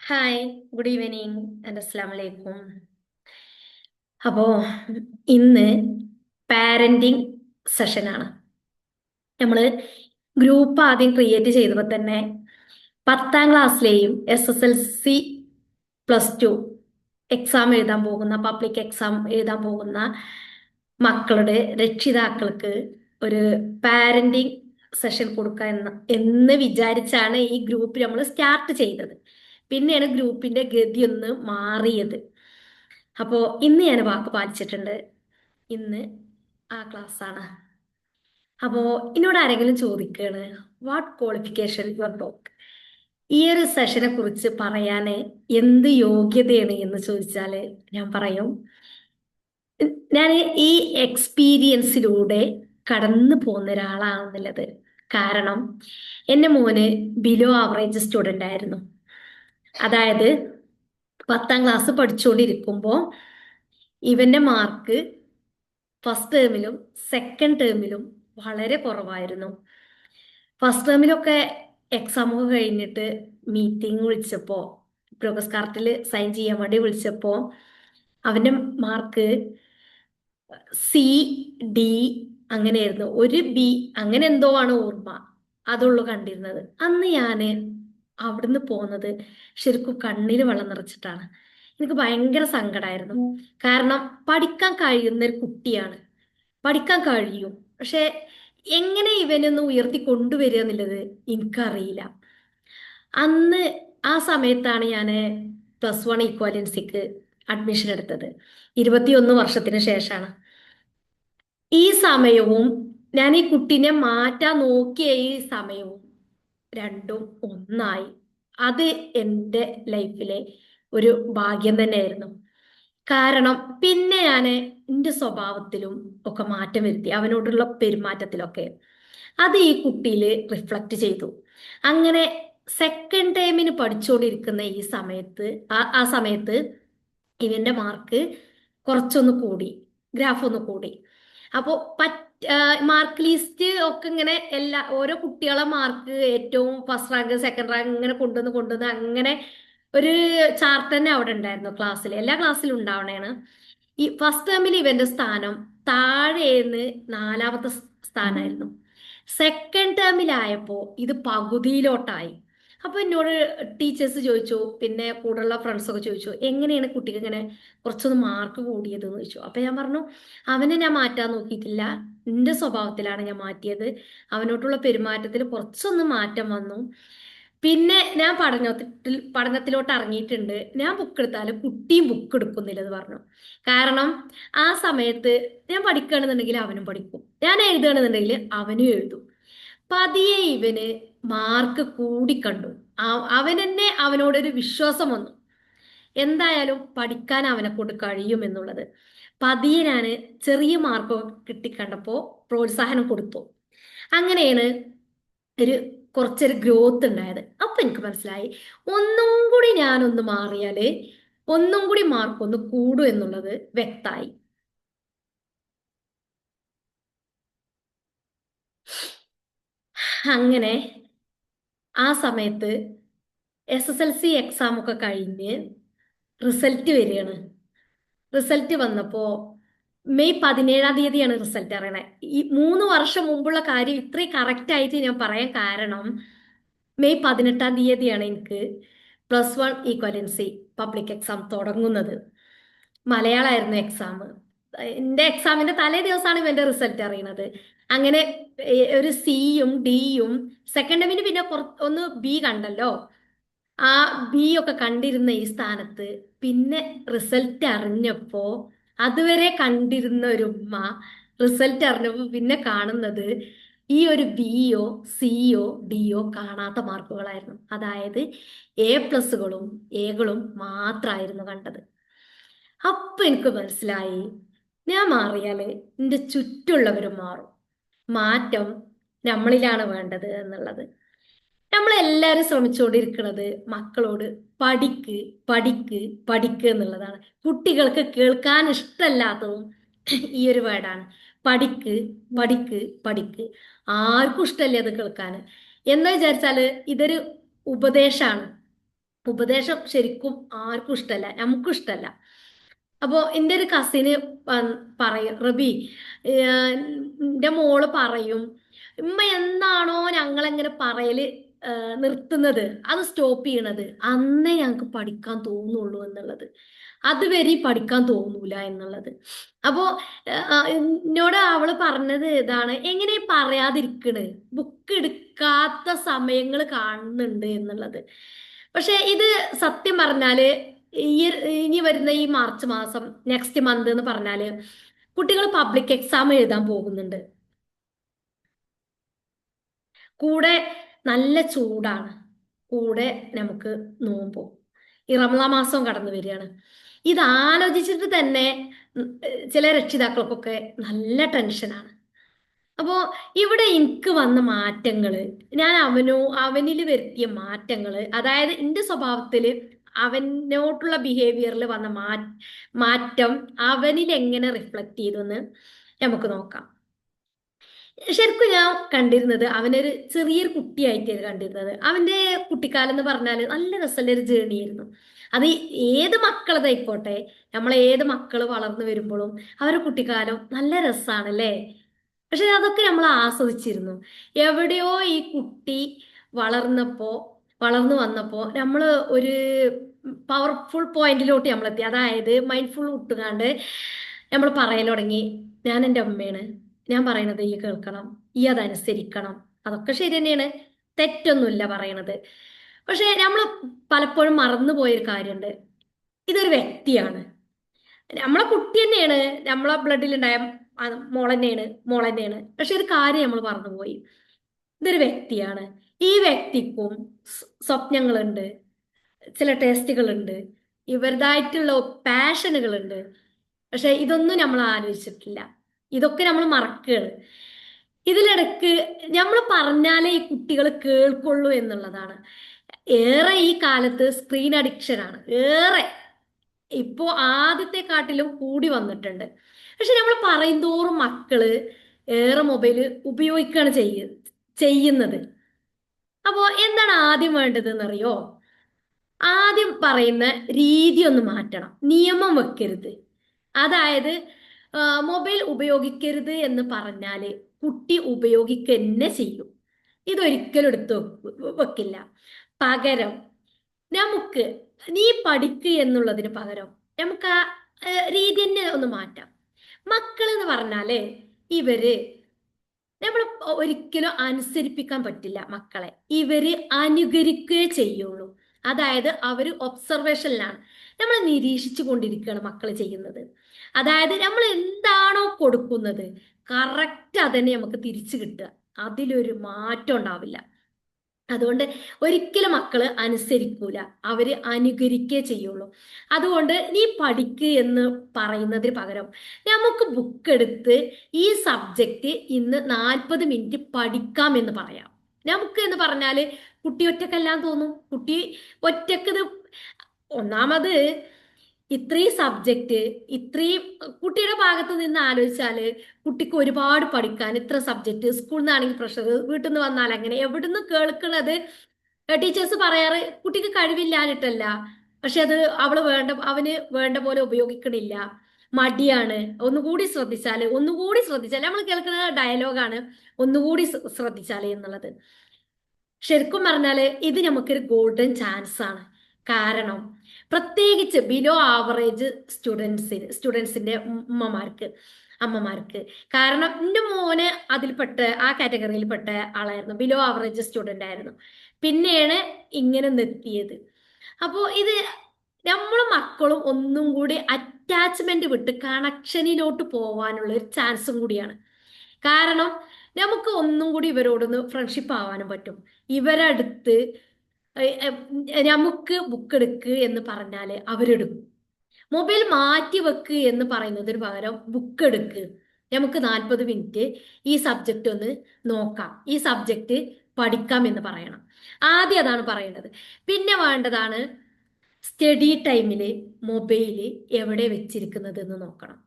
Hi, good evening and അസ്സാം വലൈക്കും. അപ്പോ ഇന്ന് പാരന്റിങ് സെഷനാണ്. നമ്മള് ഗ്രൂപ്പ് ആദ്യം ക്രിയേറ്റ് ചെയ്തപ്പോൾ തന്നെ 10ാം ക്ലാസ്സിലെയും SSLC +2 എക്സാം എഴുതാൻ പോകുന്ന പബ്ലിക് എക്സാം എഴുതാൻ പോകുന്ന മക്കളുടെ രക്ഷിതാക്കൾക്ക് ഒരു പാരന്റിങ് സെഷൻ കൊടുക്കുക എന്ന് വിചാരിച്ചാണ് ഈ ഗ്രൂപ്പ് നമ്മൾ സ്റ്റാർട്ട് ചെയ്തത്. പിന്നെയാണ് ഗ്രൂപ്പിന്റെ ഗതി ഒന്ന് മാറിയത്. അപ്പോ ഇന്ന് ഞാൻ വാക്ക് പാലിച്ചിട്ടുണ്ട്. ഇന്ന് ആ ക്ലാസ് ആണ്. അപ്പോ എന്നോട് ആരെങ്കിലും ചോദിക്കാണ്, വാട്ട് ക്വാളിഫിക്കേഷൻ യുവർ ടോക്ക്, ഈ ഒരു സെഷനെ കുറിച്ച് പറയാന് എന്ത് യോഗ്യതയാണ് എന്ന് ചോദിച്ചാല് ഞാൻ പറയും, ഞാൻ ഈ എക്സ്പീരിയൻസിലൂടെ കടന്നു പോകുന്ന ഒരാളാണെന്നുള്ളത്. കാരണം എൻ്റെ മോന് ബിലോ ആവറേജ് സ്റ്റുഡൻ്റ് ആയിരുന്നു. അതായത് 10ാം ക്ലാസ് പഠിച്ചുകൊണ്ടിരിക്കുമ്പോൾ ഇവന്റെ മാർക്ക് ഫസ്റ്റ് ടേമിലും സെക്കൻഡ് ടേമിലും വളരെ കുറവായിരുന്നു. ഫസ്റ്റ് ടേമിലൊക്കെ എക്സാമൊക്കെ കഴിഞ്ഞിട്ട് മീറ്റിംഗ് വിളിച്ചപ്പോൾ, പ്രോഗ്രസ് കാർഡിൽ സൈൻ ചെയ്യാൻ വേണ്ടി വിളിച്ചപ്പോൾ അവന്റെ മാർക്ക് CD അങ്ങനെയായിരുന്നു. ഒരു B അങ്ങനെ എന്തോ ആണ് ഓർമ്മ, അതുള്ളൂ കണ്ടിരുന്നത്. അന്ന് ഞാന് അവിടുന്ന് പോകുന്നത് ശരിക്കും കണ്ണിൽ വെള്ളം നിറച്ചിട്ടാണ്. എനിക്ക് ഭയങ്കര സങ്കടമായിരുന്നു. കാരണം പഠിക്കാൻ കഴിയുന്ന ഒരു കുട്ടിയാണ്, പഠിക്കാൻ കഴിയും. പക്ഷെ എങ്ങനെ ഇവനൊന്ന് ഉയർത്തി കൊണ്ടുവരിക എന്നുള്ളത് എനിക്കറിയില്ല. അന്ന് ആ സമയത്താണ് ഞാൻ +1 ഇക്വാലൻസിക്ക് അഡ്മിഷൻ എടുത്തത്. 21 വർഷത്തിന് ശേഷമാണ്. ഈ സമയവും ഞാൻ ഈ കുട്ടീനെ മാറ്റാൻ നോക്കിയ ഈ സമയവും രണ്ടും ഒന്നായി. അത് എൻ്റെ ലൈഫിലെ ഒരു ഭാഗ്യം തന്നെയായിരുന്നു. കാരണം പിന്നെ ഞാൻ എൻ്റെ സ്വഭാവത്തിലും ഒക്കെ മാറ്റം വരുത്തി, അവനോടുള്ള പെരുമാറ്റത്തിലൊക്കെ. അത് ഈ കുട്ടിയിൽ റിഫ്ലക്റ്റ് ചെയ്തു. അങ്ങനെ സെക്കൻഡ് ടൈമിന് പഠിച്ചുകൊണ്ടിരിക്കുന്ന ഈ സമയത്ത് ആ സമയത്ത് ഇവന്റെ മാർക്ക് കുറച്ചൊന്ന് കൂടി, ഗ്രാഫ് ഒന്ന് കൂടി. അപ്പോൾ മാർക്ക് ലിസ്റ്റ് ഒക്കെ ഇങ്ങനെ ഓരോ കുട്ടികളെ മാർക്ക് ഏറ്റവും ഫസ്റ്റ് റാങ്ക് സെക്കൻഡ് റാങ്ക് ഇങ്ങനെ കൊണ്ടുവന്ന് അങ്ങനെ ഒരു ചാർട്ട് തന്നെ അവിടെ ഉണ്ടായിരുന്നു. ക്ലാസ്സിൽ എല്ലാ ക്ലാസ്സിലും ഉണ്ടാവണേണ്. ഈ ഫസ്റ്റ് ടേമിൽ ഇവന്റെ സ്ഥാനം താഴേന്ന് 4ാമത്തെ സ്ഥാനമായിരുന്നു. സെക്കൻഡ് ടേമിലായപ്പോ ഇത് പകുതിയിലോട്ടായി. അപ്പൊ എന്നോട് ടീച്ചേഴ്സ് ചോദിച്ചു, പിന്നെ കൂടെയുള്ള ഫ്രണ്ട്സൊക്കെ ചോദിച്ചു, എങ്ങനെയാണ് കുട്ടിക്ക് ഇങ്ങനെ കുറച്ചൊന്ന് മാർക്ക് കൂടിയത് എന്ന് ചോദിച്ചു. അപ്പൊ ഞാൻ പറഞ്ഞു, അവനെ ഞാൻ മാറ്റാൻ നോക്കിയിട്ടില്ല, എൻ്റെ സ്വഭാവത്തിലാണ് ഞാൻ മാറ്റിയത്. അവനോട്ടുള്ള പെരുമാറ്റത്തിൽ കുറച്ചൊന്ന് മാറ്റം വന്നു. പിന്നെ ഞാൻ പഠനത്തിലോട്ട് ഇറങ്ങിയിട്ടുണ്ട്. ഞാൻ ബുക്ക് എടുത്താലും കുട്ടിയും ബുക്ക് എടുക്കുന്നില്ലെന്ന് പറഞ്ഞു. കാരണം ആ സമയത്ത് ഞാൻ പഠിക്കുകയാണെന്നുണ്ടെങ്കിൽ അവനും പഠിക്കും, ഞാൻ എഴുതുകയാണെന്നുണ്ടെങ്കിൽ അവനും എഴുതും. പതിയെ ഇവന് മാർക്ക് കൂടിക്കണ്ടു. അവനെന്നെ അവനോടൊരു വിശ്വാസം വന്നു, എന്തായാലും പഠിക്കാൻ അവനെ കൊണ്ട് കഴിയും എന്നുള്ളത്. പതിയെ ഞാൻ ചെറിയ മാർക്ക് കിട്ടിക്കണ്ടപ്പോൾ പ്രോത്സാഹനം കൊടുത്തു. അങ്ങനെയാണ് ഒരു കുറച്ചൊരു ഗ്രോത്ത് ഉണ്ടായത്. അപ്പൊ എനിക്ക് മനസ്സിലായി, ഒന്നും കൂടി ഞാനൊന്ന് മാറിയാല് ഒന്നും കൂടി മാർക്ക് ഒന്ന് കൂടും എന്നുള്ളത് വ്യക്തമായി. അങ്ങനെ ആ സമയത്ത് SSLC എക്സാം ഒക്കെ കഴിഞ്ഞ് റിസൾട്ട് വരികയാണ്. റിസൾട്ട് വന്നപ്പോ മെയ് 17ാം തീയതിയാണ് റിസൾട്ട് അറിയണേ. ഈ 3 വർഷം മുമ്പുള്ള കാര്യം ഇത്രയും കറക്റ്റ് ആയിട്ട് ഞാൻ പറയാൻ കാരണം, മെയ് 18ാം തീയതിയാണ് എനിക്ക് +1 ഈക്വലൻസി പബ്ലിക് എക്സാം തുടങ്ങുന്നത്. മലയാളമായിരുന്നു എക്സാം. എൻ്റെ എക്സാമിന്റെ തലേ ദിവസമാണ് ഇവന്റെ റിസൾട്ട് അറിയുന്നത്. അങ്ങനെ ഒരു C യും D യും സെക്കൻഡ് ടൈമിന് പിന്നെ ഒന്ന് B കണ്ടല്ലോ. ആ B ഒക്കെ കണ്ടിരുന്ന ഈ സ്ഥാനത്ത് പിന്നെ റിസൾട്ട് അറിഞ്ഞപ്പോ, അതുവരെ കണ്ടിരുന്ന ഒരു ഉമ്മ റിസൾട്ട് അറിഞ്ഞപ്പോ പിന്നെ കാണുന്നത് ഈ ഒരു B യോ C യോ D യോ കാണാത്ത മാർക്കുകളായിരുന്നു. അതായത് A+കളും Aകളും മാത്രമായിരുന്നു കണ്ടത്. അപ്പൊ എനിക്ക് മനസ്സിലായി, ഞാൻ മാറിയാല് എൻ്റെ ചുറ്റുള്ളവരും മാറും. മാറ്റം നമ്മളിലാണ് വേണ്ടത് എന്നുള്ളത്. നമ്മളെല്ലാരും ശ്രമിച്ചുകൊണ്ടിരിക്കുന്നത് മക്കളോട് പഠിക്ക് പഠിക്ക് പഠിക്ക് എന്നുള്ളതാണ്. കുട്ടികൾക്ക് കേൾക്കാൻ ഇഷ്ടമല്ലാത്തതും ഈ ഒരു വേർഡാണ്, പഠിക്ക് പഠിക്ക് പഠിക്ക്. ആർക്കും ഇഷ്ടമല്ലേ അത് കേൾക്കാൻ. എന്ന് വിചാരിച്ചാല് ഇതൊരു ഉപദേശമാണ്. ഉപദേശം ശരിക്കും ആർക്കും ഇഷ്ടമല്ല, നമുക്കും ഇഷ്ടമല്ല. അപ്പോൾ എൻ്റെ ഒരു കസിന് പറയും, റബി, എൻ്റെ മോള് പറയും, ഉമ്മ എന്നാണോ ഞങ്ങളെങ്ങനെ പറയല് നിർത്തുന്നത്, അത് സ്റ്റോപ്പ് ചെയ്യണത്, അന്നേ ഞങ്ങൾക്ക് പഠിക്കാൻ തോന്നുള്ളൂ എന്നുള്ളത്, അതുവരെ പഠിക്കാൻ തോന്നൂല എന്നുള്ളത്. അപ്പോ എന്നോട് അവള് പറഞ്ഞത് ഇതാണ്, എങ്ങനെ പറയാതിരിക്കണ്, ബുക്ക് എടുക്കാത്ത സമയങ്ങൾ കാണുന്നുണ്ട് എന്നുള്ളത്. പക്ഷെ ഇത് സത്യം പറഞ്ഞാല് ഈ ഇനി വരുന്ന ഈ മാർച്ച് മാസം, നെക്സ്റ്റ് മന്ത് എന്ന് പറഞ്ഞാല് കുട്ടികൾ പബ്ലിക് എക്സാം എഴുതാൻ പോകുന്നുണ്ട്. കൂടെ നല്ല ചൂടാണ്, കൂടെ നമുക്ക് നോമ്പും, ഈ റമളാൻ മാസം കടന്നു വരികയാണ്. ഇത് ആലോചിച്ചിട്ട് തന്നെ ചില രക്ഷിതാക്കൾക്കൊക്കെ നല്ല ടെൻഷനാണ്. അപ്പോ ഇവിടെ എനിക്ക് വന്ന മാറ്റങ്ങള്, ഞാൻ അവനിൽ വരുത്തിയ മാറ്റങ്ങള്, അതായത് എന്റെ സ്വഭാവത്തില് അവനോട്ടുള്ള ബിഹേവിയറിൽ വന്ന മാറ്റം അവനിൽ എങ്ങനെ റിഫ്ലക്ട് ചെയ്തെന്ന് നമുക്ക് നോക്കാം. ശരിക്കും ഞാൻ കണ്ടിരുന്നത് അവനൊരു ചെറിയൊരു കുട്ടിയായിട്ടാണ് കണ്ടിരുന്നത്. അവന്റെ കുട്ടിക്കാലം എന്ന് പറഞ്ഞാല് നല്ല രസമുള്ള ഒരു ജേണി ആയിരുന്നു. അത് ഏത് മക്കളതായിക്കോട്ടെ, നമ്മളെ ഏത് മക്കള് വളർന്നു വരുമ്പോഴും അവരുടെ കുട്ടിക്കാലം നല്ല രസമാണ് അല്ലേ? പക്ഷെ അതൊക്കെ നമ്മൾ ആസ്വദിച്ചിരുന്നു. എവിടെയോ ഈ കുട്ടി വളർന്നപ്പോ വളർന്നു വന്നപ്പോ നമ്മൾ ഒരു പവർഫുൾ പോയിന്റിലോട്ട് നമ്മളെത്തി. അതായത് മൈൻഡ്ഫുൾ വിട്ടുകാണ്ട് നമ്മൾ പറയൽ തുടങ്ങി, ഞാൻ എൻ്റെ അമ്മയാണ്, ഞാൻ പറയണത് ഈ കേൾക്കണം, ഈ അതനുസരിക്കണം. അതൊക്കെ ശരി തന്നെയാണ്, തെറ്റൊന്നുമില്ല പറയണത്. പക്ഷെ നമ്മൾ പലപ്പോഴും മറന്നുപോയൊരു കാര്യമുണ്ട്, ഇതൊരു വ്യക്തിയാണ്, നമ്മളെ കുട്ടി തന്നെയാണ്, നമ്മളെ ബ്ലഡിലുണ്ടായ മോൾ തന്നെയാണ്. പക്ഷെ ഒരു കാര്യം നമ്മൾ മറന്നുപോയി, ഇതൊരു വ്യക്തിയാണ്. ഈ വ്യക്തിക്കും സ്വപ്നങ്ങളുണ്ട്, ചില ടേസ്റ്റുകളുണ്ട്, ഇവരുടേതായിട്ടുള്ള പാഷനുകളുണ്ട്. പക്ഷെ ഇതൊന്നും നമ്മൾ ആലോചിച്ചിട്ടില്ല, ഇതൊക്കെ നമ്മൾ മറക്കുകയാണ്. ഇതിലിടക്ക് നമ്മൾ പറഞ്ഞാലേ ഈ കുട്ടികൾ കേൾക്കുള്ളൂ എന്നുള്ളതാണ്. ഏറെ ഈ കാലത്ത് സ്ക്രീൻ അഡിക്ഷൻ ആണ് ഏറെ, ഇപ്പോ ആദ്യത്തെ കാട്ടിലും കൂടി വന്നിട്ടുണ്ട്. പക്ഷെ നമ്മൾ പറയും തോറും മക്കള് ഏറെ മൊബൈല് ഉപയോഗിക്കുകയാണ് ചെയ്യുന്നത്. അപ്പോ എന്താണ് ആദ്യം വേണ്ടത് എന്നറിയോ? ആദ്യം പറയുന്ന രീതി ഒന്ന് മാറ്റണം, നിയമം വെക്കരുത്. അതായത് മൊബൈൽ ഉപയോഗിക്കരുത് എന്ന് പറഞ്ഞാല് കുട്ടി ഉപയോഗിക്കുക തന്നെ ചെയ്യും, ഇതൊരിക്കലും എടുത്ത് വെക്കില്ല. പകരം നമുക്ക് നീ പഠിക്കുക എന്നുള്ളതിന് പകരം നമുക്ക് ആ രീതി തന്നെ ഒന്ന് മാറ്റാം. മക്കൾ എന്ന് പറഞ്ഞാല് ഇവര് നമ്മൾ ഒരിക്കലും അനുസരിപ്പിക്കാൻ പറ്റില്ല മക്കളെ, ഇവര് അനുകരിക്കുകയേ ചെയ്യുള്ളൂ. അതായത് അവര് ഒബ്സർവേഷനിലാണ്, നമ്മൾ നിരീക്ഷിച്ചു കൊണ്ടിരിക്കുകയാണ് മക്കൾ ചെയ്യുന്നത്. അതായത് നമ്മൾ എന്താണോ കൊടുക്കുന്നത് കറക്റ്റ് അതന്നെ നമുക്ക് തിരിച്ചു കിട്ടുക, അതിലൊരു മാറ്റം ഉണ്ടാവില്ല. അതുകൊണ്ട് ഒരിക്കലും മക്കള് അനുസരിക്കൂല, അവര് അനുകരിക്കേ ചെയ്യുള്ളൂ. അതുകൊണ്ട് നീ പഠിക്ക് എന്ന് പറയുന്നതിന് പകരം നമുക്ക് ബുക്ക് എടുത്ത് ഈ സബ്ജക്റ്റ് ഇന്ന് 40 മിനിറ്റ് പഠിക്കാം എന്ന് പറയാം. നമുക്ക് എന്ന് പറഞ്ഞാല് കുട്ടി ഒറ്റക്കെല്ലാം തോന്നും, കുട്ടി ഒറ്റക്ക് ഒന്നാമത് ഇത്രയും സബ്ജക്റ്റ്, ഇത്രയും കുട്ടിയുടെ ഭാഗത്ത് നിന്ന് ആലോചിച്ചാല് കുട്ടിക്ക് ഒരുപാട് പഠിക്കാൻ, ഇത്ര സബ്ജക്റ്റ്, സ്കൂളിൽ നിന്നാണെങ്കിൽ പ്രഷർ, വീട്ടിൽ നിന്ന് വന്നാൽ അങ്ങനെ, എവിടുന്ന് കേൾക്കുന്നത് ടീച്ചേഴ്സ് പറയാറ് കുട്ടിക്ക് കഴിവില്ലാഞ്ഞിട്ടല്ല, പക്ഷെ അത് അവന് വേണ്ട പോലെ ഉപയോഗിക്കണില്ല, മടിയാണ്, ഒന്നുകൂടി ശ്രദ്ധിച്ചാല് നമ്മൾ കേൾക്കുന്ന ഡയലോഗാണ്, ഒന്നുകൂടി ശ്രദ്ധിച്ചാലേ എന്നുള്ളത്. ശരിക്കും പറഞ്ഞാല് ഇത് നമുക്കൊരു ഗോൾഡൻ ചാൻസ് ആണ്. കാരണം പ്രത്യേകിച്ച് ബിലോ ആവറേജ് സ്റ്റുഡൻസിന്റെ അമ്മമാർക്ക്. കാരണം എൻ്റെ മോന് അതിൽപ്പെട്ട ആ കാറ്റഗറിയിൽപ്പെട്ട ആളായിരുന്നു, ബിലോ ആവറേജ് സ്റ്റുഡൻ്റ് ആയിരുന്നു, പിന്നെയാണ് ഇങ്ങനെ നിർത്തിയത്. അപ്പോൾ ഇത് നമ്മളും മക്കളും ഒന്നും കൂടി അറ്റാച്ച്മെന്റ് വിട്ട് കണക്ഷനിലോട്ട് പോവാനുള്ള ഒരു ചാൻസും കൂടിയാണ്. കാരണം നമുക്ക് ഒന്നും കൂടി ഇവരോടൊന്ന് ഫ്രണ്ട്ഷിപ്പ് ആവാനും പറ്റും. ഇവരടുത്ത് നമുക്ക് ബുക്ക് എടുക്ക് എന്ന് പറഞ്ഞാല് അവരെടുക്കും. മൊബൈൽ മാറ്റി വെക്ക് എന്ന് പറയുന്നതിന് പകരം ബുക്ക് എടുക്ക്, നമുക്ക് 40 മിനിറ്റ് ഈ സബ്ജക്റ്റ് ഒന്ന് നോക്കാം, ഈ സബ്ജക്റ്റ് പഠിക്കാം എന്ന് പറയണം. ആദ്യം അതാണ് പറയേണ്ടത്. പിന്നെ വേണ്ടതാണ് സ്റ്റഡി ടൈമില് മൊബൈല് എവിടെ വെച്ചിരിക്കുന്നത് എന്ന് നോക്കണം.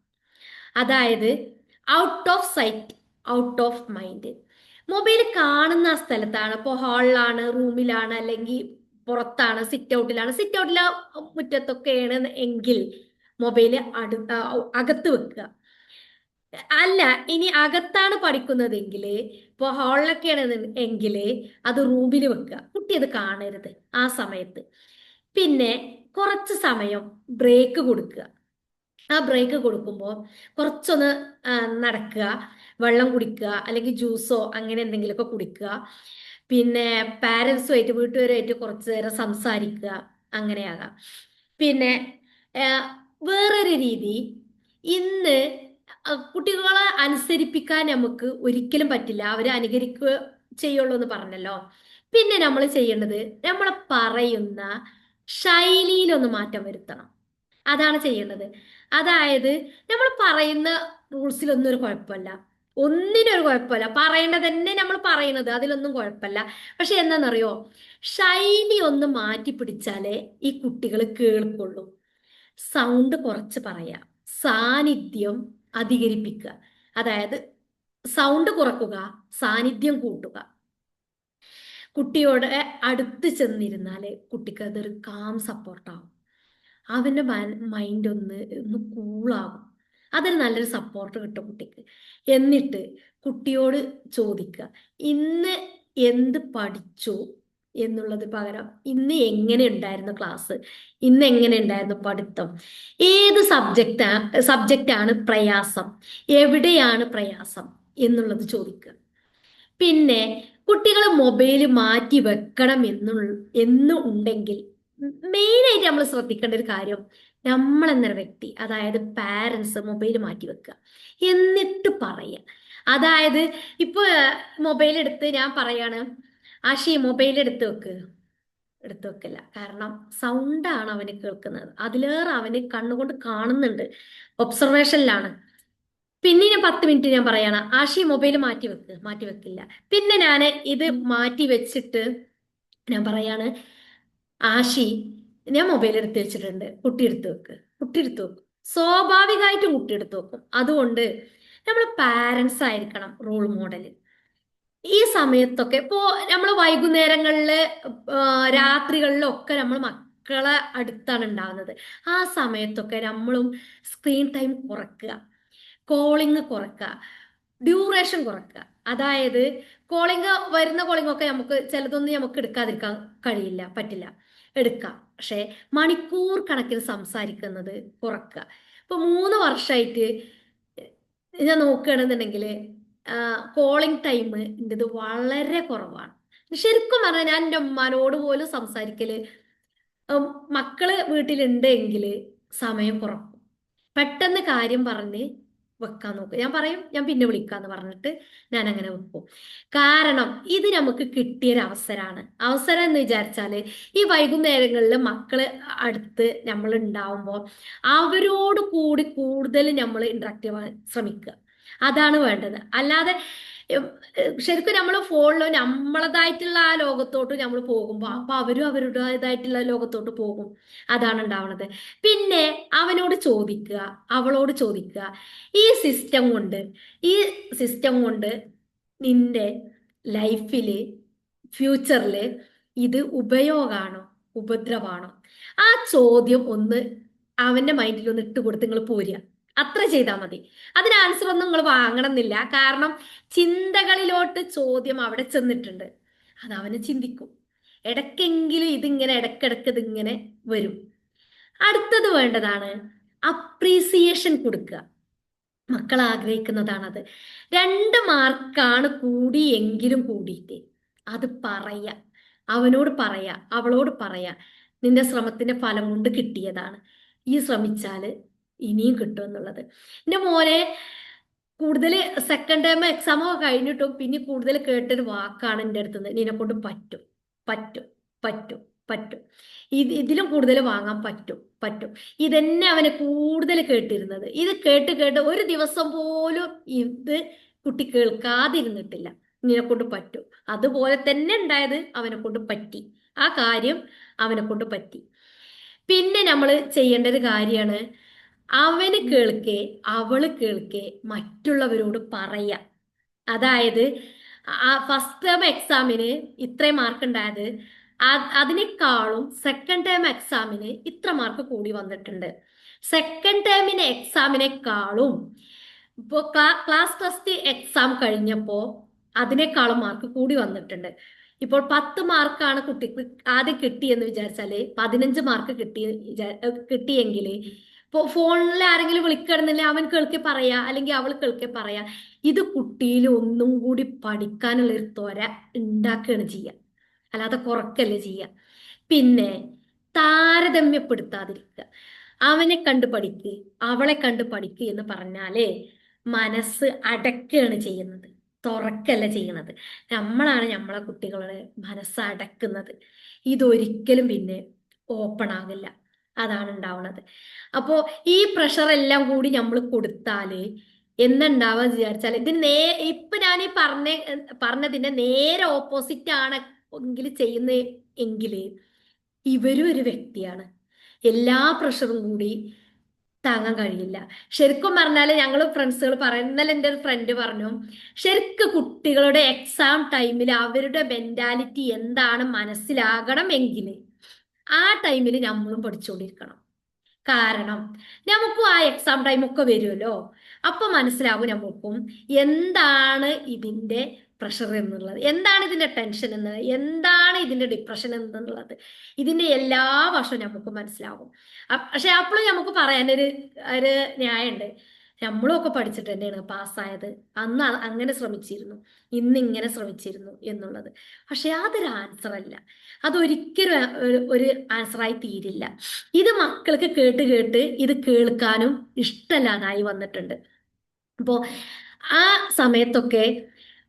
അതായത് out of site out of mind. Mobile കാണുന്ന സ്ഥലത്താണ്, ഇപ്പോൾ ഹാളിലാണ്, റൂമിലാണ്, അല്ലെങ്കിൽ പുറത്താണ്, സിറ്റ് ഔട്ടിലെ മുറ്റത്തൊക്കെയാണ് എങ്കിൽ മൊബൈല് അകത്ത് വെക്കുക. അല്ല, ഇനി അകത്താണ് പഠിക്കുന്നതെങ്കിൽ, ഇപ്പോൾ ഹാളിലൊക്കെയാണ് എങ്കിൽ അത് റൂമിൽ വെക്കുക. കുട്ടി അത് കാണരുത് ആ സമയത്ത്. പിന്നെ കുറച്ച് സമയം ബ്രേക്ക് കൊടുക്കുക. ആ ബ്രേക്ക് കൊടുക്കുമ്പോൾ കുറച്ചൊന്ന് നടക്കുക, വെള്ളം കുടിക്കുക, അല്ലെങ്കിൽ ജ്യൂസോ അങ്ങനെ എന്തെങ്കിലുമൊക്കെ കുടിക്കുക. പിന്നെ പാരൻസുമായിട്ട്, വീട്ടുകാരുമായിട്ട് കുറച്ച് നേരം സംസാരിക്കുക, അങ്ങനെയാകാം. പിന്നെ വേറൊരു രീതി, ഇന്ന് കുട്ടികളെ അനുസരിപ്പിക്കാൻ നമുക്ക് ഒരിക്കലും പറ്റില്ല, അവരെ അനുകരിക്കുക ചെയ്യുള്ളൂ എന്ന് പറഞ്ഞല്ലോ. പിന്നെ നമ്മൾ ചെയ്യേണ്ടത്, നമ്മൾ പറയുന്ന ശൈലിയിലൊന്ന് മാറ്റം വരുത്തണം. അതാണ് ചെയ്യേണ്ടത്. അതായത് നമ്മൾ പറയുന്ന റൂൾസിലൊന്നും ഒരു കുഴപ്പമില്ല, ഒന്നിനും ഒരു കുഴപ്പമില്ല, പറയേണ്ടത് തന്നെ നമ്മൾ പറയുന്നത്, അതിലൊന്നും കുഴപ്പമില്ല. പക്ഷെ എന്താണെന്നറിയോ, ശൈലി ഒന്ന് മാറ്റി പിടിച്ചാലേ ഈ കുട്ടികൾ കേൾക്കുള്ളൂ. സൗണ്ട് കുറച്ച് പറയാം, സാന്നിധ്യം അധികരിപ്പിക്കുക. അതായത് സൗണ്ട് കുറക്കുക, സാന്നിധ്യം കൂട്ടുക. കുട്ടിയോട് അടുത്ത് ചെന്നിരുന്നാല് കുട്ടിക്ക് അതൊരു കാം സപ്പോർട്ടാവും. അവന്റെ മൈൻഡ് ഒന്ന് കൂളാകും. അതൊരു നല്ലൊരു സപ്പോർട്ട് കിട്ടും കുട്ടിക്ക്. എന്നിട്ട് കുട്ടിയോട് ചോദിക്കുക, ഇന്ന് എന്ത് പഠിച്ചു എന്നുള്ളത് പകരം ഇന്ന് എങ്ങനെ ഉണ്ടായിരുന്നു ക്ലാസ്, ഇന്ന് എങ്ങനെ ഉണ്ടായിരുന്നു പഠിത്തം, ഏത് സബ്ജക്റ്റാണ് പ്രയാസം, എവിടെയാണ് പ്രയാസം എന്നുള്ളത് ചോദിക്കുക. പിന്നെ കുട്ടികൾ മൊബൈൽ മാറ്റി വെക്കണം എന്നുണ്ടെങ്കിൽ മെയിനായിട്ട് നമ്മൾ ശ്രദ്ധിക്കേണ്ട ഒരു കാര്യം, നമ്മൾ എന്നൊരു വ്യക്തി, അതായത് പാരൻസ് മൊബൈൽ മാറ്റി വെക്കുക, എന്നിട്ട് പറയുക. അതായത് ഇപ്പൊ മൊബൈൽ എടുത്ത് ഞാൻ പറയാണ്, ആഷി മൊബൈൽ എടുത്തു വെക്കില്ല. കാരണം സൗണ്ടാണ് അവന് കേൾക്കുന്നത്, അതിലേറെ അവന് കണ്ണുകൊണ്ട് കാണുന്നുണ്ട്, ഒബ്സർവേഷനിലാണ്. പിന്നെ ഞാൻ 10 മിനിറ്റ് ഞാൻ പറയണം, ആഷി മൊബൈൽ മാറ്റി വെക്കില്ല. പിന്നെ ഞാൻ ഇത് മാറ്റി വെച്ചിട്ട് ഞാൻ പറയാണ്, ആഷി ഞാൻ മൊബൈൽ എടുത്ത് വെച്ചിട്ടുണ്ട്, കുട്ടി എടുത്തു വെക്കും. സ്വാഭാവികമായിട്ടും കുട്ടി എടുത്തു വെക്കും. അതുകൊണ്ട് നമ്മൾ പാരൻസ് ആയിരിക്കണം റോൾ മോഡൽ. ഈ സമയത്തൊക്കെ ഇപ്പോ നമ്മൾ വൈകുന്നേരങ്ങളില്, രാത്രികളിലൊക്കെ നമ്മൾ മക്കളെ അടുത്താണ് ഉണ്ടാവുന്നത്. ആ സമയത്തൊക്കെ നമ്മളും സ്ക്രീൻ ടൈം കുറക്കുക, കോളിംഗ് കുറക്കുക, ഡ്യൂറേഷൻ കുറക്കുക. അതായത് വരുന്ന കോളിംഗ് ഒക്കെ നമുക്ക് ചിലതൊന്നും നമുക്ക് എടുക്കാതിരിക്കാൻ പറ്റില്ല, എടുക്കാം. പക്ഷെ മണിക്കൂർ കണക്കിന് സംസാരിക്കുന്നത് കുറക്കുക. ഇപ്പൊ 3 വർഷമായിട്ട് ഞാൻ നോക്കുകയാണെന്നുണ്ടെങ്കിൽ കോളിംഗ് ടൈം എൻ്റെത് വളരെ കുറവാണ്. ശരിക്കും പറഞ്ഞാൽ ഞാൻ എൻ്റെ ഉമ്മാനോട് പോലും സംസാരിക്കല്, മക്കള് വീട്ടിലുണ്ടെങ്കിൽ സമയം കുറക്കും, പെട്ടെന്ന് കാര്യം പറഞ്ഞ് വെക്കാൻ നോക്കും. ഞാൻ പറയും ഞാൻ പിന്നെ വിളിക്കാന്ന് പറഞ്ഞിട്ട് ഞാൻ അങ്ങനെ വെക്കും. കാരണം ഇത് നമുക്ക് കിട്ടിയൊരു അവസരം എന്ന് വിചാരിച്ചാല്, ഈ വൈകുന്നേരങ്ങളിൽ മക്കള് അടുത്ത് നമ്മൾ ഉണ്ടാവുമ്പോൾ അവരോട് കൂടി കൂടുതൽ നമ്മൾ ഇന്ററാക്ട് ചെയ്യാൻ ശ്രമിക്കുക. അതാണ് വേണ്ടത്. അല്ലാതെ ശരിക്കും നമ്മൾ ഫോണിൽ നമ്മളതായിട്ടുള്ള ആ ലോകത്തോട്ട് നമ്മൾ പോകുമ്പോൾ അപ്പൊ അവരും അവരുടേതായിട്ടുള്ള ലോകത്തോട്ട് പോകും. അതാണ് ഉണ്ടാവുന്നത്. പിന്നെ അവനോട് ചോദിക്കുക, അവളോട് ചോദിക്കുക, ഈ സിസ്റ്റം കൊണ്ട് നിന്റെ ലൈഫില്, ഫ്യൂച്ചറില് ഇത് ഉപയോഗമാണോ ഉപദ്രവമാണോ? ആ ചോദ്യം ഒന്ന് അവന്റെ മൈൻഡിൽ ഒന്ന് ഇട്ട് കൊടുത്ത് നിങ്ങൾ പോരുക. അത്ര ചെയ്താൽ മതി. അതിന് ആൻസർ ഒന്നും നിങ്ങൾ വാങ്ങണമെന്നില്ല. കാരണം ചിന്തകളിലോട്ട് ചോദ്യം അവിടെ ചെന്നിട്ടുണ്ട്, അത് അവന് ചിന്തിക്കും. ഇടയ്ക്കെങ്കിലും ഇടയ്ക്കിടയ്ക്ക് ഇതിങ്ങനെ വരും. അടുത്തത് വേണ്ടതാണ് അപ്രീസിയേഷൻ കൊടുക്കുക. മക്കൾ ആഗ്രഹിക്കുന്നതാണത്. 2 മാർക്കാണ് കൂടിയെങ്കിലും കൂടിയിട്ട് അത് പറയാ, അവനോട് പറയാ, അവളോട് പറയാ, നിന്റെ ശ്രമത്തിന്റെ ഫലം കൊണ്ട് കിട്ടിയതാണ്, ഈ ശ്രമിച്ചാല് ഇനിയും കിട്ടും എന്നുള്ളത്. എൻ്റെ മോനെ കൂടുതൽ സെക്കൻഡ് ടൈം എക്സാമോ കഴിഞ്ഞിട്ടും പിന്നെ കൂടുതൽ കേട്ടൊരു വാക്കാണ് എൻ്റെ അടുത്തുനിന്ന്, നിന്നെ കൊണ്ട് പറ്റും, പറ്റും, പറ്റും, പറ്റും, ഇതിലും കൂടുതൽ വാങ്ങാൻ പറ്റും. ഇതന്നെ അവനെ കൂടുതൽ കേട്ടിരുന്നത്. ഇത് കേട്ട് കേട്ട് ഒരു ദിവസം പോലും ഇത് കുട്ടി കേൾക്കാതിരുന്നിട്ടില്ല. നിന്നെ കൊണ്ട് പറ്റും. അതുപോലെ തന്നെ ഉണ്ടായത്, അവനെ കൊണ്ട് പറ്റി, ആ കാര്യം അവനെ കൊണ്ട് പറ്റി. പിന്നെ നമ്മൾ ചെയ്യേണ്ട ഒരു കാര്യമാണ്, അവന് കേൾക്കെ അവള് കേൾക്കെ മറ്റുള്ളവരോട് പറയാ. അതായത് ആ ഫസ്റ്റ് ടേം എക്സാമിന് ഇത്രയും മാർക്ക് ഉണ്ടായത് അതിനേക്കാളും സെക്കൻഡ് ടേം എക്സാമിന് ഇത്ര മാർക്ക് കൂടി വന്നിട്ടുണ്ട്. സെക്കൻഡ് ടേമിന് എക്സാമിനേക്കാളും ഇപ്പോൾ ക്ലാസ് ടെസ്റ്റ് എക്സാം കഴിഞ്ഞപ്പോൾ അതിനേക്കാളും മാർക്ക് കൂടി വന്നിട്ടുണ്ട്. ഇപ്പോൾ 10 മാർക്കാണ് കുട്ടിക്ക് ആദ്യം കിട്ടിയെന്ന് വിചാരിച്ചാല് 15 മാർക്ക് കിട്ടിയെങ്കിൽ ഇപ്പോൾ ഫോണിൽ ആരെങ്കിലും വിളിക്കണമെന്നില്ല, അവൻ കേൾക്കെ പറയാ അല്ലെങ്കിൽ അവൾ കേൾക്കെ പറയാ. ഇത് കുട്ടിയിൽ ഒന്നും കൂടി പഠിക്കാനുള്ള ഒരു ത്വര ഉണ്ടാക്കുകയാണ് ചെയ്യുക, അല്ലാതെ കുറക്കല്ലേ ചെയ്യുക. പിന്നെ താരതമ്യപ്പെടുത്താതിരിക്കുക. അവനെ കണ്ട് പഠിക്ക്, അവളെ കണ്ട് പഠിക്ക് എന്ന് പറഞ്ഞാലേ മനസ്സ് അടക്കുകയാണ് ചെയ്യുന്നത്, തുറക്കല്ല ചെയ്യുന്നത്. നമ്മളാണ് നമ്മളെ കുട്ടികളുടെ മനസ്സ് അടക്കുന്നത്. ഇതൊരിക്കലും പിന്നെ ഓപ്പൺ ആകില്ല. അതാണ് ഉണ്ടാവുന്നത്. അപ്പോ ഈ പ്രഷർ എല്ലാം കൂടി നമ്മൾ കൊടുത്താല് എന്തുണ്ടാവാന്ന് വിചാരിച്ചാൽ ഇപ്പൊ ഞാൻ ഈ പറഞ്ഞതിന്റെ നേരെ ഓപ്പോസിറ്റ് ആണ് എങ്കിൽ ചെയ്യുന്ന എങ്കില് ഇവരും ഒരു വ്യക്തിയാണ്. എല്ലാ പ്രഷറും കൂടി താങ്ങാൻ കഴിയില്ല. ശരിക്കും പറഞ്ഞാല് ഞങ്ങൾ ഫ്രണ്ട്സുകൾ പറയും, ഇന്നലെ എൻ്റെ ഒരു ഫ്രണ്ട് പറഞ്ഞു, ശരിക്കും കുട്ടികളുടെ എക്സാം ടൈമിൽ അവരുടെ മെന്റാലിറ്റി എന്താണ് മനസ്സിലാകണം എങ്കിൽ ആ ടൈമിൽ നമ്മളും പഠിച്ചുകൊണ്ടിരിക്കണം. കാരണം നമുക്കും ആ എക്സാം ടൈം ഒക്കെ വരുമല്ലോ, അപ്പൊ മനസ്സിലാവും നമുക്കും എന്താണ് ഇതിന്റെ പ്രഷർ എന്നുള്ളത്, എന്താണ് ഇതിന്റെ ടെൻഷൻ എന്നുള്ളത്, എന്താണ് ഇതിന്റെ ഡിപ്രഷൻ എന്നുള്ളത്. ഇതിന്റെ എല്ലാ വശവും നമുക്ക് മനസ്സിലാവും. പക്ഷെ അപ്പോഴും നമുക്ക് പറയാനൊരു ഒരു ന്യായമുണ്ട്. നമ്മളും ഒക്കെ പഠിച്ചിട്ട് തന്നെയാണ് പാസ്സായത്, അന്ന് അങ്ങനെ ശ്രമിച്ചിരുന്നു, ഇന്ന് ഇങ്ങനെ ശ്രമിച്ചിരുന്നു എന്നുള്ളത്. പക്ഷെ അതൊരു ആൻസർ അല്ല, അതൊരിക്കലും ഒരു ആൻസറായി തീരില്ല. ഇത് മക്കൾക്ക് കേട്ട് കേട്ട് ഇത് കേൾക്കാനും ഇഷ്ടമല്ലാതായി വന്നിട്ടുണ്ട്. അപ്പോ ആ സമയത്തൊക്കെ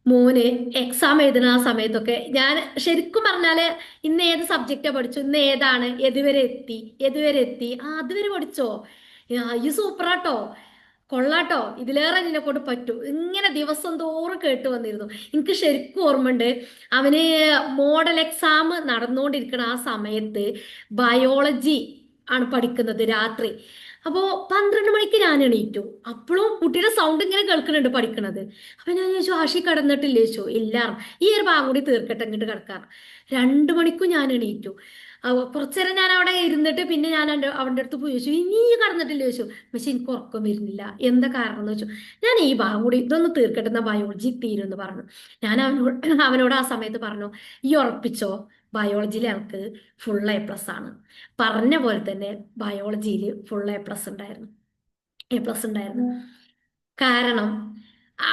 മോന് എക്സാം എഴുതുന്ന ആ സമയത്തൊക്കെ ഞാൻ ശരിക്കും പറഞ്ഞാല് ഇന്ന് ഏത് സബ്ജക്റ്റാ പഠിച്ചു, ഇന്ന് ഏതാണ്, എതുവരെ എത്തി, അതുവരെ പഠിച്ചോ, ഈ സൂപ്പറാട്ടോ, കൊള്ളാട്ടോ, ഇതിലേറെ നിന്നെ കൊണ്ട് പറ്റൂ, ഇങ്ങനെ ദിവസം തോറും കേട്ട് വന്നിരുന്നു. എനിക്ക് ശരിക്കും ഓർമ്മയുണ്ട്, അവന് മോഡൽ എക്സാം നടന്നുകൊണ്ടിരിക്കുന്ന ആ സമയത്ത് ബയോളജി ആണ് പഠിക്കുന്നത് രാത്രി. അപ്പോ 12 മണിക്ക് ഞാൻ എണീറ്റു. അപ്പോഴും കുട്ടിയുടെ സൗണ്ട് ഇങ്ങനെ കേൾക്കുന്നുണ്ട് പഠിക്കണത്. അപ്പൊ ഞാൻ ചോദിച്ചു, ആഷി കടന്നിട്ടില്ലേ ചോദിച്ചു. ഇല്ല, ഈ ഒരു ഭാഗം കൂടി തീർക്കട്ടെ ഇങ്ങോട്ട് കിടക്കാറ്. 2 മണിക്കും ഞാൻ എണീറ്റു. കുറച്ചേരം ഞാൻ അവിടെ ഇരുന്നിട്ട് പിന്നെ ഞാൻ അവൻ്റെ അടുത്ത് പോയി ചോദിച്ചു, ഇനി കടന്നിട്ടില്ലേ ചോദിച്ചു. പക്ഷെ എനിക്ക് ഉറക്കം വരുന്നില്ല, എന്താ കാരണം എന്ന് വെച്ചു. ഞാൻ ഈ ഭാഗം കൂടി ഇതൊന്ന് തീർക്കട്ടെ, എന്നാ ബയോളജി തീരുമെന്ന് പറഞ്ഞു. ഞാൻ അവനോട് ആ സമയത്ത് പറഞ്ഞു, ഈ ഉറപ്പിച്ചോ, ബയോളജിയിൽ എനിക്ക് ഫുൾ A+ ആണ്. പറഞ്ഞ പോലെ തന്നെ ബയോളജിയിൽ ഫുൾ A+ ഉണ്ടായിരുന്നു. കാരണം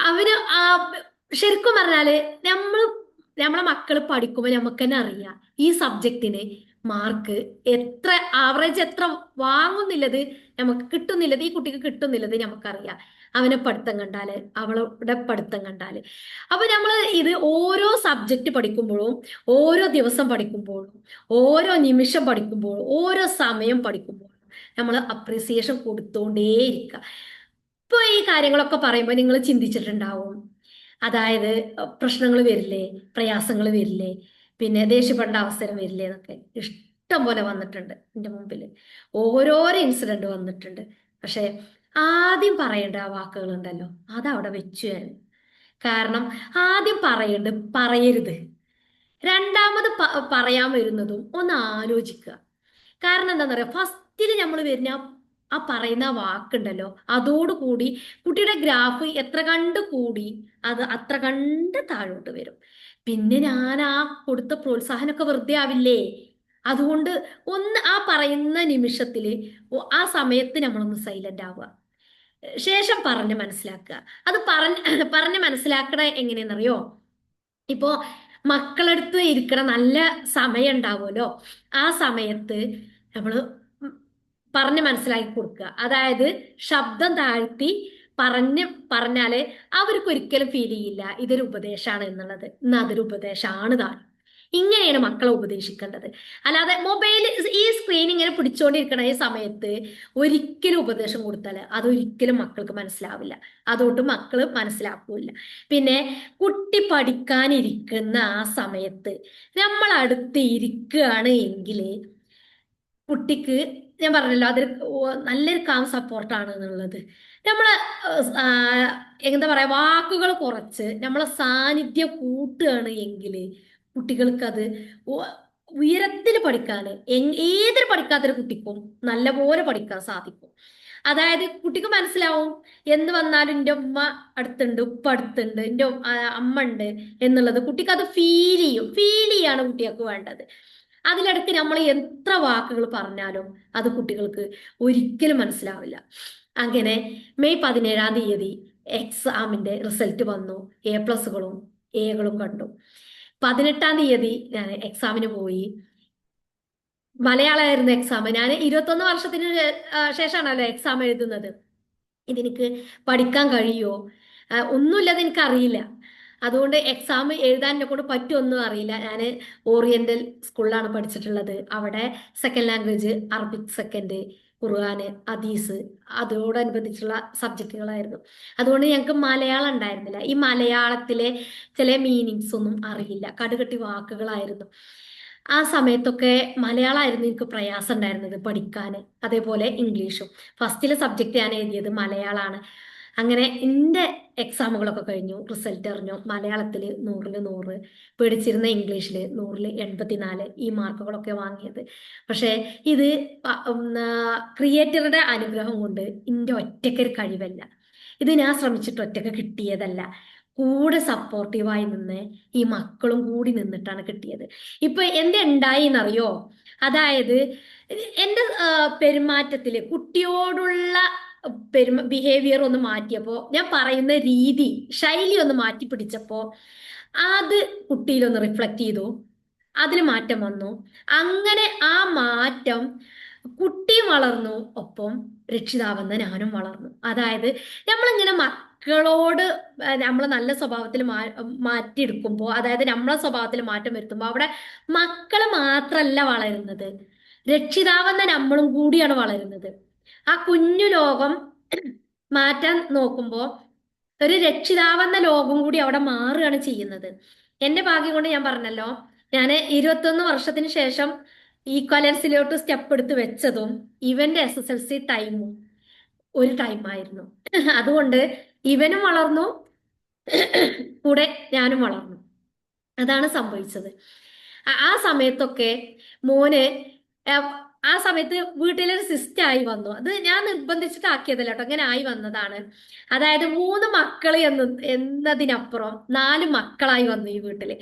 അവന് ശരിക്കും പറഞ്ഞാല് നമ്മളെ മക്കൾ പഠിക്കുമ്പോൾ നമുക്ക് തന്നെ അറിയാം ഈ സബ്ജക്റ്റിന് മാർക്ക് എത്ര, ആവറേജ് എത്ര വാങ്ങുന്നില്ലത് നമുക്ക് കിട്ടുന്നില്ലത്, ഈ കുട്ടിക്ക് കിട്ടുന്നില്ലത് നമുക്കറിയാം. അവനെ പഠിത്തം കണ്ടാല്, അവളുടെ പഠിത്തം കണ്ടാല്. അപ്പൊ നമ്മൾ ഇത് ഓരോ സബ്ജക്റ്റ് പഠിക്കുമ്പോഴും, ഓരോ ദിവസം പഠിക്കുമ്പോഴും, ഓരോ നിമിഷം പഠിക്കുമ്പോഴും, ഓരോ സമയം പഠിക്കുമ്പോഴും നമ്മൾ അപ്രീസിയേഷൻ കൊടുത്തോണ്ടേയിരിക്കുക. ഇപ്പൊ ഈ കാര്യങ്ങളൊക്കെ പറയുമ്പോൾ നിങ്ങൾ ചിന്തിച്ചിട്ടുണ്ടാവും, അതായത് പ്രശ്നങ്ങൾ വരില്ലേ, പ്രയാസങ്ങൾ വരില്ലേ, പിന്നെ ദേഷ്യപ്പെടേണ്ട അവസരം വരില്ലേ എന്നൊക്കെ ഇഷ്ടം പോലെ വന്നിട്ടുണ്ട് എൻ്റെ മുമ്പിൽ. ഓരോരോ ഇൻസിഡന്റ് വന്നിട്ടുണ്ട്. പക്ഷെ ആദ്യം പറയേണ്ട ആ വാക്കുകൾ ഉണ്ടല്ലോ, അതവിടെ വെച്ചു ഞാൻ. കാരണം ആദ്യം പറയരുത്. രണ്ടാമത് പറയാൻ വരുന്നതും ഒന്ന് ആലോചിക്കുക. കാരണം എന്താണെന്ന് പറയാ, ഫസ്റ്റിൽ നമ്മൾ വരുന്ന ആ പറയുന്ന വാക്കുണ്ടല്ലോ, അതോടുകൂടി കുട്ടിയുടെ ഗ്രാഫ് എത്ര കണ്ട് കൂടി അത് അത്ര കണ്ട് താഴോട്ട് വരും. പിന്നെ ഞാൻ ആ കൊടുത്ത പ്രോത്സാഹനമൊക്കെ വെറുതെ ആവില്ലേ. അതുകൊണ്ട് ഒന്ന് ആ പറയുന്ന നിമിഷത്തില് ആ സമയത്ത് നമ്മളൊന്ന് സൈലന്റ് ആവുക, ശേഷം പറഞ്ഞ് മനസ്സിലാക്കുക. അത് പറഞ്ഞ് മനസ്സിലാക്കണ എങ്ങനെയെന്നറിയോ, ഇപ്പോ മക്കളടുത്ത് ഇരിക്കണ നല്ല സമയം ഉണ്ടാവുമല്ലോ, ആ സമയത്ത് നമ്മൾ പറഞ്ഞ് മനസ്സിലാക്കി കൊടുക്കുക. അതായത് ശബ്ദം താഴ്ത്തി പറഞ്ഞാല് അവർക്ക് ഒരിക്കലും ഫീൽ ചെയ്യില്ല ഇതൊരു ഉപദേശമാണ് എന്നുള്ളത്. ഇന്ന് അതൊരു ഉപദേശമാണ് താൻ. ഇങ്ങനെയാണ് മക്കളെ ഉപദേശിക്കേണ്ടത്. അല്ലാതെ മൊബൈൽ ഈ സ്ക്രീൻ ഇങ്ങനെ പിടിച്ചോണ്ടിരിക്കണ ഈ സമയത്ത് ഒരിക്കലും ഉപദേശം കൊടുത്താൽ അതൊരിക്കലും മക്കൾക്ക് മനസ്സിലാവില്ല. അതുകൊണ്ട് മക്കള് മനസ്സിലാക്കൂല. പിന്നെ കുട്ടി പഠിക്കാനിരിക്കുന്ന ആ സമയത്ത് നമ്മൾ അടുത്ത് ഇരിക്കുകയാണ് എങ്കിൽ കുട്ടിക്ക്, ഞാൻ പറഞ്ഞല്ലോ, അതൊരു നല്ലൊരു കാം സപ്പോർട്ടാണ് എന്നുള്ളത്. നമ്മളെ എന്താ പറയാ, വാക്കുകൾ കുറച്ച് നമ്മളെ സാന്നിധ്യം കൂട്ടുകയാണ് എങ്കിൽ കുട്ടികൾക്ക് അത് ഉയരത്തിൽ പഠിക്കാൻ ഏതൊരു പഠിക്കാത്തൊരു കുട്ടിക്കും നല്ലപോലെ പഠിക്കാൻ സാധിക്കും. അതായത് കുട്ടിക്ക് മനസ്സിലാവും എന്ത് വന്നാലും എൻ്റെ ഉമ്മ അടുത്തുണ്ട്, ഉപ്പ അടുത്തുണ്ട്, എൻ്റെ അമ്മ ഉണ്ട് എന്നുള്ളത് കുട്ടിക്ക് അത് ഫീൽ ചെയ്യാണ് കുട്ടികൾക്ക് വേണ്ടത്. അതിലിടയ്ക്ക് നമ്മൾ എത്ര വാക്കുകൾ പറഞ്ഞാലും അത് കുട്ടികൾക്ക് ഒരിക്കലും മനസ്സിലാവില്ല. അങ്ങനെ മെയ് 17-ാം തീയതി എക്സാമിന്റെ റിസൾട്ട് വന്നു. A+കളും എകളും കണ്ടു. 18-ാം തീയതി ഞാൻ എക്സാമിന് പോയി. മലയാളമായിരുന്നു എക്സാം. ഞാൻ 21 വർഷത്തിന് ശേഷമാണല്ലോ എക്സാം എഴുതുന്നത്. ഇതെനിക്ക് പഠിക്കാൻ കഴിയുമോ, ഒന്നുമില്ലത് എനിക്കറിയില്ല. അതുകൊണ്ട് എക്സാം എഴുതാൻ എന്നെ കൊണ്ട് പറ്റുമൊന്നും അറിയില്ല. ഞാൻ ഓറിയന്റൽ സ്കൂളിലാണ് പഠിച്ചിട്ടുള്ളത്. അവിടെ സെക്കൻഡ് ലാംഗ്വേജ് അറബിക് സെക്കൻഡ്, ഖുർആന്, ഹദീസ് അതോടനുബന്ധിച്ചുള്ള സബ്ജക്റ്റുകളായിരുന്നു. അതുകൊണ്ട് ഞങ്ങൾക്ക് മലയാളം ഉണ്ടായിരുന്നില്ല. ഈ മലയാളത്തിലെ ചില മീനിങ്സ് ഒന്നും അറിയില്ല, കടുകട്ടി വാക്കുകളായിരുന്നു. ആ സമയത്തൊക്കെ മലയാളമായിരുന്നു എനിക്ക് പ്രയാസം ഉണ്ടായിരുന്നത് പഠിക്കാൻ. അതേപോലെ ഇംഗ്ലീഷും. ഫസ്റ്റിലെ സബ്ജക്റ്റ് ഞാൻ എഴുതിയത് മലയാളമാണ്. അങ്ങനെ എൻ്റെ എക്സാമുകളൊക്കെ കഴിഞ്ഞു, റിസൾട്ട് അറിഞ്ഞു. മലയാളത്തിൽ 100-ൽ 100, പേടിച്ചിരുന്ന ഇംഗ്ലീഷിൽ 100-ൽ 84, ഈ മാർക്കുകളൊക്കെ വാങ്ങിയത്. പക്ഷേ ഇത് ക്രിയേറ്ററുടെ അനുഗ്രഹം കൊണ്ട് എൻ്റെ ഒറ്റയ്ക്കൊരു കഴിവല്ല. ഇത് ഞാൻ ശ്രമിച്ചിട്ട് ഒറ്റയ്ക്ക് കിട്ടിയതല്ല. കൂടെ സപ്പോർട്ടീവായി നിന്ന് ഈ മക്കളും കൂടി നിന്നിട്ടാണ് കിട്ടിയത്. ഇപ്പൊ എന്തുണ്ടായി എന്നറിയോ? അതായത് എൻ്റെ പെരുമാറ്റത്തില് കുട്ടിയോടുള്ള ബിഹേവിയർ ഒന്ന് മാറ്റിയപ്പോ, ഞാൻ പറയുന്ന രീതി ശൈലി ഒന്ന് മാറ്റി പിടിച്ചപ്പോ അത് കുട്ടിയിലൊന്ന് റിഫ്ലക്ട് ചെയ്തു. അതിൽ മാറ്റം വന്നു. അങ്ങനെ ആ മാറ്റം കുട്ടിയും വളർന്നു, ഒപ്പം രക്ഷിതാവെന്ന് ഞാനും വളർന്നു. അതായത് നമ്മളിങ്ങനെ മക്കളോട് നമ്മൾ നല്ല സ്വഭാവത്തിൽ മാറ്റിയെടുക്കുമ്പോൾ, അതായത് നമ്മളെ സ്വഭാവത്തിൽ മാറ്റം വരുത്തുമ്പോൾ അവിടെ മക്കള് മാത്രല്ല വളരുന്നത്, രക്ഷിതാവെന്ന നമ്മളും കൂടിയാണ് വളരുന്നത്. ആ കുഞ്ഞു ലോകം മാറ്റാൻ നോക്കുമ്പോൾ ഒരു രക്ഷിതാവെന്ന ലോകം കൂടി അവിടെ മാറുകയാണ് ചെയ്യുന്നത്. എന്റെ ഭാഗ്യം കൊണ്ട് ഞാൻ പറഞ്ഞല്ലോ, ഞാൻ 21 വർഷത്തിന് ശേഷം ഈക്വലൻസിലോട്ട് സ്റ്റെപ്പ് എടുത്ത് വെച്ചതും ഇവന്റെ SSLC ടൈമും ഒരു ടൈമായിരുന്നു. അതുകൊണ്ട് ഇവനും വളർന്നു, കൂടെ ഞാനും വളർന്നു. അതാണ് സംഭവിച്ചത്. ആ സമയത്തൊക്കെ മോന് ആ സമയത്ത് വീട്ടിലൊരു സിസ്റ്റം ആയി വന്നു. അത് ഞാൻ നിർബന്ധിച്ചിട്ടാക്കിയതല്ല കേട്ടോ, അങ്ങനെ ആയി വന്നതാണ്. അതായത് 3 മക്കൾ എന്നതിനപ്പുറം 4 മക്കളായി വന്നു ഈ വീട്ടില്.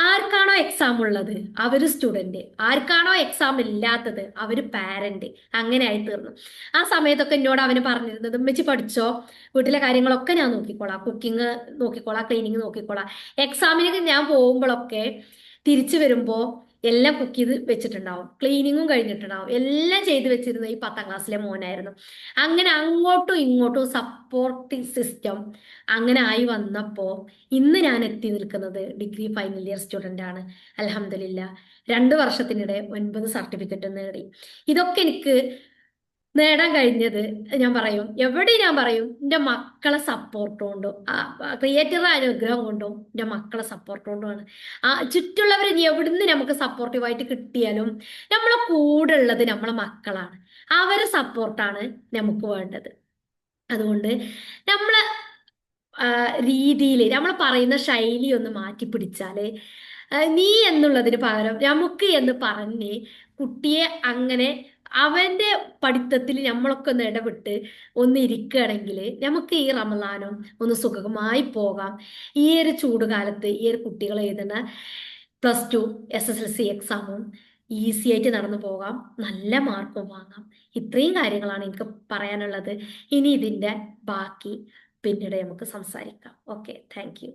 ആർക്കാണോ എക്സാം ഉള്ളത് അവര് സ്റ്റുഡന്റ്, ആർക്കാണോ എക്സാം ഇല്ലാത്തത് അവര് പാരന്റ്. അങ്ങനെ ആയി തീർന്നു. ആ സമയത്തൊക്കെ എന്നോട് അവന് പറഞ്ഞിരുന്നത്, ഉമ്മച്ചി പഠിച്ചോ, വീട്ടിലെ കാര്യങ്ങളൊക്കെ ഞാൻ നോക്കിക്കോളാം, കുക്കിംഗ് നോക്കിക്കോളാം, ക്ലീനിങ് നോക്കിക്കോളാം. എക്സാമിന് ഞാൻ പോകുമ്പോഴൊക്കെ തിരിച്ചു വരുമ്പോ എല്ലാം കുക്ക് ചെയ്ത് വെച്ചിട്ടുണ്ടാവും, ക്ലീനിങ്ങും കഴിഞ്ഞിട്ടുണ്ടാവും. എല്ലാം ചെയ്ത് വെച്ചിരുന്ന ഈ 10ാം ക്ലാസ്സിലെ മോനായിരുന്നു. അങ്ങനെ അങ്ങോട്ടും ഇങ്ങോട്ടും സപ്പോർട്ടിങ് സിസ്റ്റം അങ്ങനെ ആയി വന്നപ്പോ ഇന്ന് ഞാൻ എത്തി നിൽക്കുന്നത് ഡിഗ്രി ഫൈനൽ ഇയർ സ്റ്റുഡന്റ് ആണ്. അൽഹംദുലില്ലാ 2 വർഷത്തിനിടെ 9 സർട്ടിഫിക്കറ്റ് നേടി. ഇതൊക്കെ എനിക്ക് നേടാൻ കഴിഞ്ഞത് ഞാൻ പറയും, എവിടെയും ഞാൻ പറയും, എൻ്റെ മക്കളെ സപ്പോർട്ട് കൊണ്ടും ക്രിയേറ്ററുടെ അനുഗ്രഹം കൊണ്ടും എൻ്റെ മക്കളെ സപ്പോർട്ട് കൊണ്ടുമാണ്. ചുറ്റുള്ളവർ ഇനി എവിടുന്ന് നമുക്ക് സപ്പോർട്ടീവായിട്ട് കിട്ടിയാലും നമ്മളെ കൂടെ ഉള്ളത് നമ്മളെ മക്കളാണ്. അവരെ സപ്പോർട്ടാണ് നമുക്ക് വേണ്ടത്. അതുകൊണ്ട് നമ്മളെ രീതിയിൽ നമ്മൾ പറയുന്ന ശൈലി ഒന്ന് മാറ്റി പിടിച്ചാല്, നീ എന്നുള്ളതിന് പകരം നമുക്ക് എന്ന് പറഞ്ഞ് കുട്ടിയെ അങ്ങനെ അവന്റെ പഠിത്തത്തിൽ നമ്മളൊക്കെ ഒന്ന് ഇടപെട്ട് ഒന്ന് ഇരിക്കുകയാണെങ്കിൽ നമുക്ക് ഈ റമദാനും ഒന്ന് സുഖമായി പോകാം. ഈ ഒരു ചൂടുകാലത്ത് ഈ ഒരു കുട്ടികൾ എഴുതുന്ന +2 SSLC എക്സാമും ഈസി ആയിട്ട് നടന്നു പോകാം, നല്ല മാർക്കും വാങ്ങാം. ഇത്രയും കാര്യങ്ങളാണ് എനിക്ക് പറയാനുള്ളത്. ഇനി ഇതിന്റെ ബാക്കി പിന്നീട് നമുക്ക് സംസാരിക്കാം. Okay, thank you.